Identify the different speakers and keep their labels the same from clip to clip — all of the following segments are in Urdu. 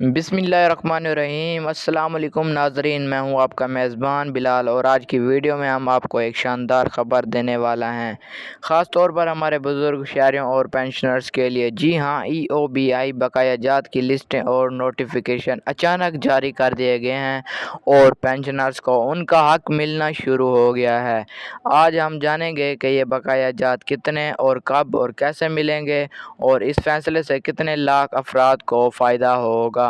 Speaker 1: بسم اللہ الرحمن الرحیم۔ السلام علیکم ناظرین، میں ہوں آپ کا میزبان بلال، اور آج کی ویڈیو میں ہم آپ کو ایک شاندار خبر دینے والا ہیں، خاص طور پر ہمارے بزرگ شہریوں اور پینشنرز کے لیے۔ جی ہاں، EOBI بقایا جات کی لسٹیں اور نوٹیفیکیشن اچانک جاری کر دیے گئے ہیں اور پینشنرز کو ان کا حق ملنا شروع ہو گیا ہے۔ آج ہم جانیں گے کہ یہ بقایا جات کتنے اور کب اور کیسے ملیں گے، اور اس فیصلے سے کتنے لاکھ افراد کو فائدہ ہوگا۔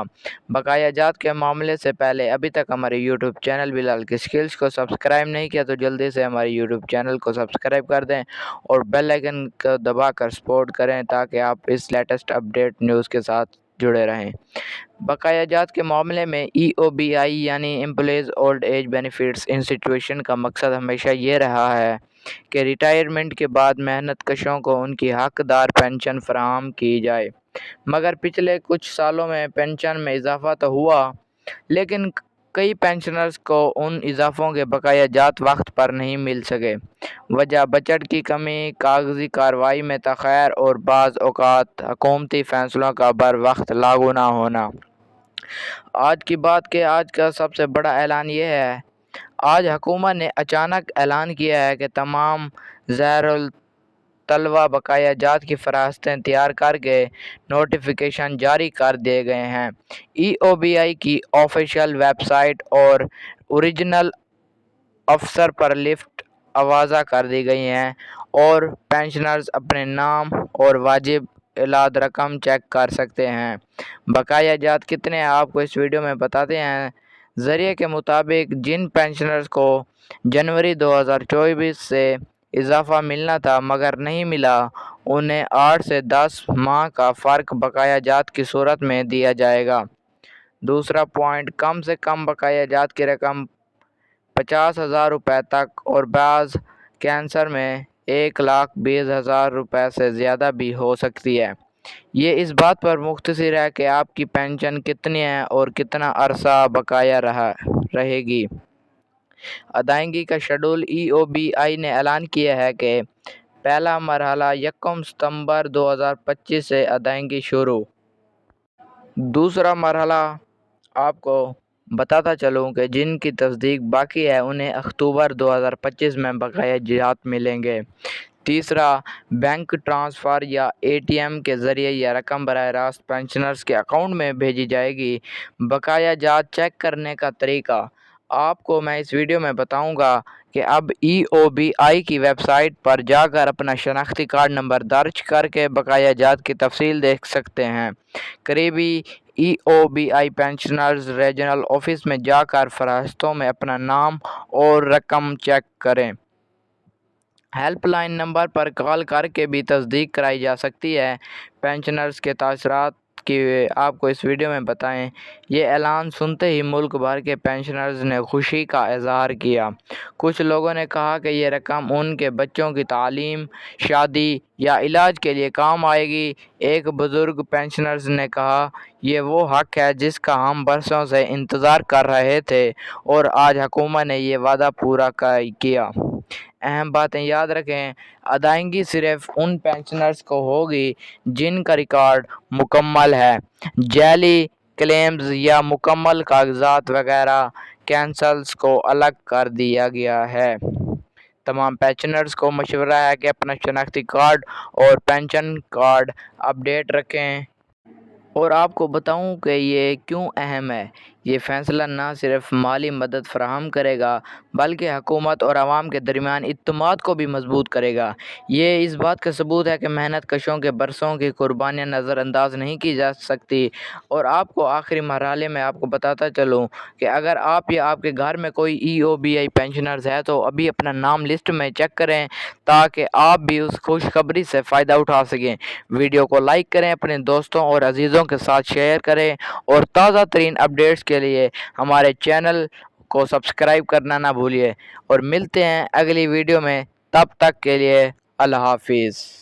Speaker 1: بقایا جات کے معاملے سے پہلے ابھی تک ہمارے یوٹیوب چینل بلال کی اسکلز کو سبسکرائب نہیں کیا تو جلدی سے ہمارے یوٹیوب چینل کو سبسکرائب کر دیں اور بیل آئیکن کو دبا کر سپورٹ کریں تاکہ آپ اس لیٹسٹ اپڈیٹ نیوز کے ساتھ جڑے رہیں۔ بقایا جات کے معاملے میں EOBI یعنی employees old age benefits institution کا مقصد ہمیشہ یہ رہا ہے کہ ریٹائرمنٹ کے بعد محنت کشوں کو ان کی حقدار پینشن فراہم کی جائے، مگر پچھلے کچھ سالوں میں پینشن میں اضافہ تو ہوا، لیکن کئی پینشنرز کو ان اضافوں کے بقایا جات وقت پر نہیں مل سکے۔ وجہ بجٹ کی کمی، کاغذی کارروائی میں تاخیر اور بعض اوقات حکومتی فیصلوں کا بر وقت لاگو نہ ہونا۔ آج کی بات کہ آج کا سب سے بڑا اعلان یہ ہے، آج حکومت نے اچانک اعلان کیا ہے کہ تمام زیر الطلبہ بقایا جات کی فہرستیں تیار کر کے نوٹیفیکیشن جاری کر دیے گئے ہیں۔ EOBI کی آفیشیل ویب سائٹ اور اوریجنل افسر پر لسٹ واضح کر دی گئی ہیں اور پینشنرز اپنے نام اور واجب الاد رقم چیک کر سکتے ہیں۔ بقایا جات کتنے ہیں آپ کو اس ویڈیو میں بتاتے ہیں۔ ذریعے کے مطابق جن پینشنرز کو جنوری 2024 سے اضافہ ملنا تھا مگر نہیں ملا، انہیں 8 سے 10 ماہ کا فرق بقایا جات کی صورت میں دیا جائے گا۔ دوسرا پوائنٹ، کم سے کم بقایا جات کی رقم 50,000 روپے تک اور بعض کیسز میں 1,20,000 روپے سے زیادہ بھی ہو سکتی ہے۔ یہ اس بات پر مختصر ہے کہ آپ کی پینشن کتنی ہے اور کتنا عرصہ بقایا رہے گی۔ ادائیگی کا شیڈول، EOBI نے اعلان کیا ہے کہ پہلا مرحلہ 1 ستمبر 2025 سے ادائیگی شروع۔ دوسرا مرحلہ، آپ کو بتاتا چلوں کہ جن کی تصدیق باقی ہے انہیں اکتوبر 2025 میں بقایا جات ملیں گے۔ تیسرا، بینک ٹرانسفر یا ATM کے ذریعے یہ رقم براہ راست پینشنرز کے اکاؤنٹ میں بھیجی جائے گی۔ بقایا جات چیک کرنے کا طریقہ آپ کو میں اس ویڈیو میں بتاؤں گا کہ اب EOBI کی ویب سائٹ پر جا کر اپنا شناختی کارڈ نمبر درج کر کے بقایا جات کی تفصیل دیکھ سکتے ہیں۔ قریبی EOBI پینشنرز ریجنل آفس میں جا کر فہرستوں میں اپنا نام اور رقم چیک کریں۔ ہیلپ لائن نمبر پر کال کر کے بھی تصدیق کرائی جا سکتی ہے۔ پینشنرز کے تاثرات کی آپ کو اس ویڈیو میں بتائیں۔ یہ اعلان سنتے ہی ملک بھر کے پینشنرز نے خوشی کا اظہار کیا۔ کچھ لوگوں نے کہا کہ یہ رقم ان کے بچوں کی تعلیم، شادی یا علاج کے لیے کام آئے گی۔ ایک بزرگ پینشنر نے کہا، یہ وہ حق ہے جس کا ہم برسوں سے انتظار کر رہے تھے اور آج حکومت نے یہ وعدہ پورا کیا۔ اہم باتیں یاد رکھیں، ادائیگی صرف ان پینشنرز کو ہوگی جن کا ریکارڈ مکمل ہے۔ جعلی کلیمز یا مکمل کاغذات وغیرہ کیسز کو الگ کر دیا گیا ہے۔ تمام پینشنرز کو مشورہ ہے کہ اپنا شناختی کارڈ اور پینشن کارڈ اپڈیٹ رکھیں۔ اور آپ کو بتاؤں کہ یہ کیوں اہم ہے۔ یہ فیصلہ نہ صرف مالی مدد فراہم کرے گا بلکہ حکومت اور عوام کے درمیان اعتماد کو بھی مضبوط کرے گا۔ یہ اس بات کا ثبوت ہے کہ محنت کشوں کے برسوں کی قربانیاں نظر انداز نہیں کی جا سکتی۔ اور آپ کو آخری مرحلے میں آپ کو بتاتا چلوں کہ اگر آپ یا آپ کے گھر میں کوئی EOBI پینشنرز ہے تو ابھی اپنا نام لسٹ میں چیک کریں تاکہ آپ بھی اس خوشخبری سے فائدہ اٹھا سکیں۔ ویڈیو کو لائک کریں، اپنے دوستوں اور عزیزوں کے ساتھ شیئر کریں اور تازہ ترین اپڈیٹس کے لیے ہمارے چینل کو سبسکرائب کرنا نہ بھولیے، اور ملتے ہیں اگلی ویڈیو میں۔ تب تک کے لیے اللہ حافظ۔